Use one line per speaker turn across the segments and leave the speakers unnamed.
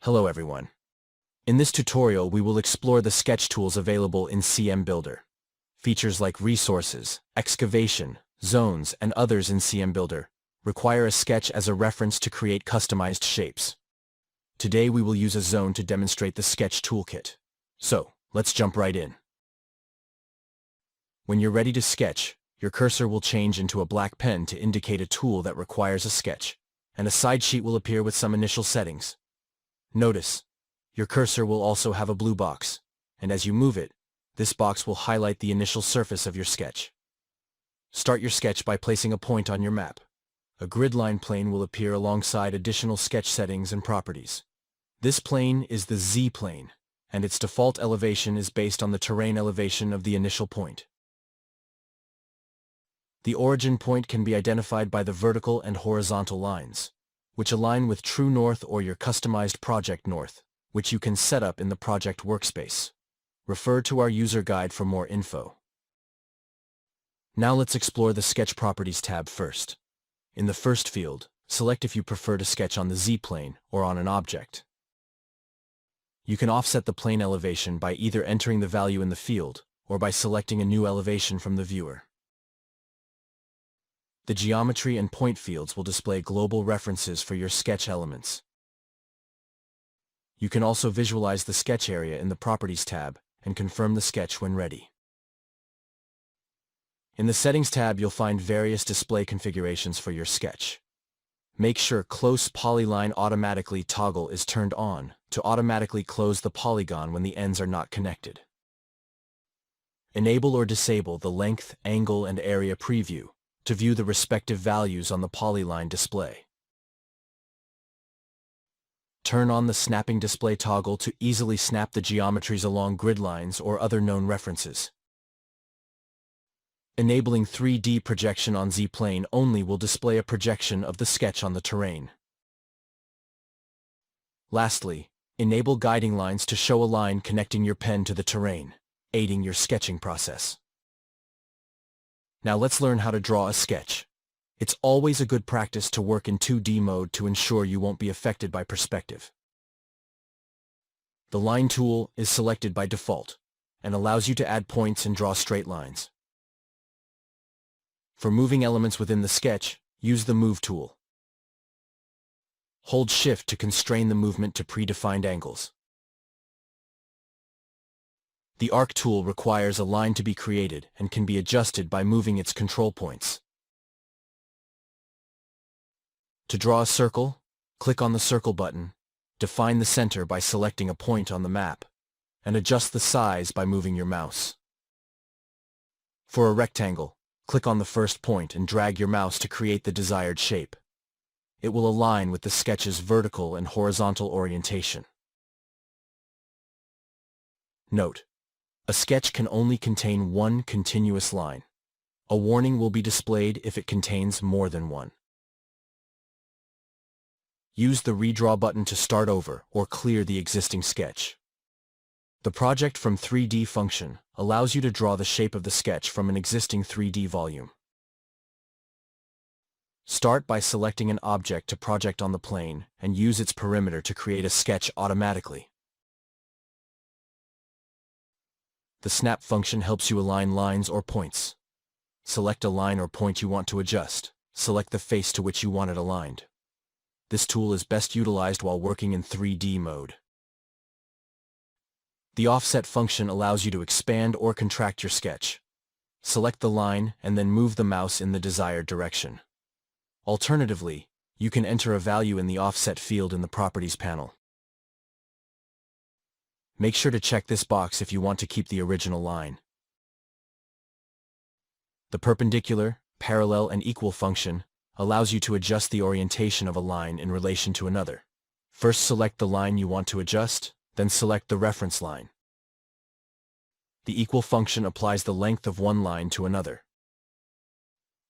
Hello everyone. In this tutorial we will explore the sketch tools available in cmBuilder. Features like resources, excavation, zones, and others in cmBuilder require a sketch as a reference to create customized shapes. Today we will use a zone to demonstrate the sketch toolkit. So, let's jump right in. When you're ready to sketch, your cursor will change into a black pen to indicate a tool that requires a sketch, and a side sheet will appear with some initial settings. Notice, your cursor will also have a blue box, and as you move it, this box will highlight the initial surface of your sketch. Start your sketch by placing a point on your map. A grid line plane will appear alongside additional sketch settings and properties. This plane is the Z-plane, and its default elevation is based on the terrain elevation of the initial point. The origin point can be identified by the vertical and horizontal lines, which align with true north or your customized project north, which you can set up in the project workspace. Refer to our user guide for more info. Now let's explore the Sketch Properties tab first. In the first field, select if you prefer to sketch on the Z-plane or on an object. You can offset the plane elevation by either entering the value in the field or by selecting a new elevation from the viewer. The geometry and point fields will display global references for your sketch elements. You can also visualize the sketch area in the Properties tab and confirm the sketch when ready. In the Settings tab, you'll find various display configurations for your sketch. Make sure Close Polyline Automatically toggle is turned on to automatically close the polygon when the ends are not connected. Enable or disable the Length, Angle, and Area preview to view the respective values on the polyline display. Turn on the Snapping Display toggle to easily snap the geometries along grid lines or other known references. Enabling 3D projection on Z-plane only will display a projection of the sketch on the terrain. Lastly, enable guiding lines to show a line connecting your pen to the terrain, aiding your sketching process. Now let's learn how to draw a sketch. It's always a good practice to work in 2D mode to ensure you won't be affected by perspective. The Line tool is selected by default and allows you to add points and draw straight lines. For moving elements within the sketch, use the Move tool. Hold Shift to constrain the movement to predefined angles. The Arc tool requires a line to be created and can be adjusted by moving its control points. To draw a circle, click on the Circle button, define the center by selecting a point on the map, and adjust the size by moving your mouse. For a rectangle, click on the first point and drag your mouse to create the desired shape. It will align with the sketch's vertical and horizontal orientation. Note: a sketch can only contain one continuous line. A warning will be displayed if it contains more than one. Use the Redraw button to start over or clear the existing sketch. The Project from 3D function allows you to draw the shape of the sketch from an existing 3D volume. Start by selecting an object to project on the plane and use its perimeter to create a sketch automatically. The Snap function helps you align lines or points. Select a line or point you want to adjust. Select the face to which you want it aligned. This tool is best utilized while working in 3D mode. The Offset function allows you to expand or contract your sketch. Select the line and then move the mouse in the desired direction. Alternatively, you can enter a value in the Offset field in the Properties panel. Make sure to check this box if you want to keep the original line. The Perpendicular, Parallel, and Equal function allows you to adjust the orientation of a line in relation to another. First select the line you want to adjust, then select the reference line. The Equal function applies the length of one line to another.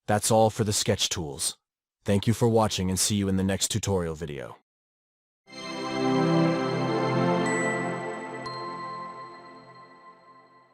That's all for the sketch tools. Thank you for watching and see you in the next tutorial video.